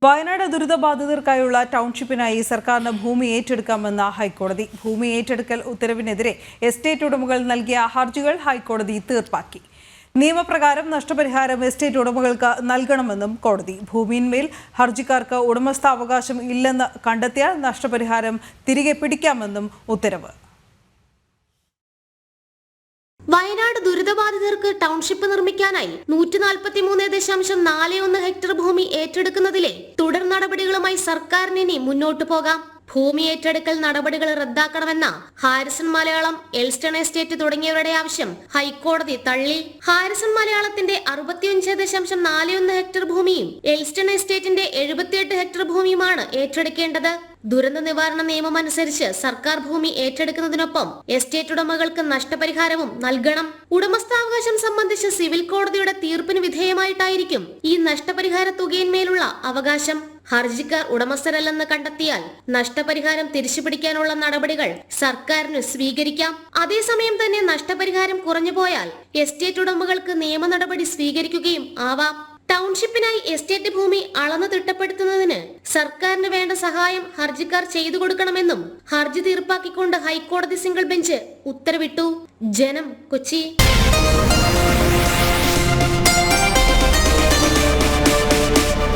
വയനാട് ദുരിതബാധിതർക്കായുള്ള ടൗൺഷിപ്പിനായി സർക്കാരിന് ഭൂമി ഏറ്റെടുക്കാമെന്ന ഹൈക്കോടതി. ഭൂമി ഏറ്റെടുക്കൽ ഉത്തരവിനെതിരെ എസ്റ്റേറ്റ് ഉടമകൾ നൽകിയ ഹർജികൾ ഹൈക്കോടതി തീർപ്പാക്കി. നിയമപ്രകാരം നഷ്ടപരിഹാരം എസ്റ്റേറ്റ് ഉടമകൾക്ക് നൽകണമെന്നും കോടതി. ഭൂമിയിന്മേൽ ഹർജിക്കാർക്ക് ഉടമസ്ഥാവകാശം ഇല്ലെന്ന് കണ്ടെത്തിയാൽ നഷ്ടപരിഹാരം തിരികെ പിടിക്കാമെന്നും ഉത്തരവ്. വയനാട് ദുരിതബാധിതർക്ക് ടൗൺഷിപ്പ് നിർമ്മിക്കാനായി 143.41 ഹെക്ടർ ഭൂമി ഏറ്റെടുക്കുന്നതിലെ തുടർ നടപടികളുമായി സർക്കാരിന് ഇനി മുന്നോട്ടു പോകാം. ഭൂമി ഏറ്റെടുക്കൽ നടപടികൾ റദ്ദാക്കണമെന്ന ഹാരിസൺ മലയാളം, എൽസ്റ്റൺ എസ്റ്റേറ്റ് തുടങ്ങിയവരുടെ ആവശ്യം ഹൈക്കോടതി തള്ളി. ഹാരിസൺ മലയാളത്തിന്റെ 65.41 ഹെക്ടർ ഭൂമിയും എൽസ്റ്റൺ എസ്റ്റേറ്റിന്റെ 78 ഹെക്ടർ ഭൂമിയുമാണ് ഏറ്റെടുക്കേണ്ടത്. ദുരന്ത നിവാരണ നിയമം അനുസരിച്ച് സർക്കാർ ഭൂമി ഏറ്റെടുക്കുന്നതിനൊപ്പം എസ്റ്റേറ്റ് ഉടമകൾക്ക് നഷ്ടപരിഹാരവും നൽകണം. ഉടമസ്ഥാവകാശം സംബന്ധിച്ച് സിവിൽ കോടതിയുടെ തീർപ്പിന് വിധേയമായിട്ടായിരിക്കും ഈ നഷ്ടപരിഹാര തുകയിന്മേലുള്ള അവകാശം. ഹർജിക്കാർ ഉടമസ്ഥരല്ലെന്ന് കണ്ടെത്തിയാൽ നഷ്ടപരിഹാരം തിരിച്ചുപിടിക്കാനുള്ള നടപടികൾ സർക്കാരിന് സ്വീകരിക്കാം. അതേസമയം തന്നെ നഷ്ടപരിഹാരം കുറഞ്ഞുപോയാൽ എസ്റ്റേറ്റ് ഉടമകൾക്ക് നിയമ നടപടി സ്വീകരിക്കുകയും ആവാം. ടൗൺഷിപ്പിനായി എസ്റ്റേറ്റ് ഭൂമി അളന്നു തിട്ടപ്പെടുത്തുന്നതിന് സർക്കാരിന് വേണ്ട സഹായം ഹർജിക്കാർ ചെയ്തു കൊടുക്കണമെന്നും ഹർജി തീർപ്പാക്കിക്കൊണ്ട് ഹൈക്കോടതി സിംഗിൾ ബെഞ്ച് ഉത്തരവിട്ടു. ജനം, കൊച്ചി.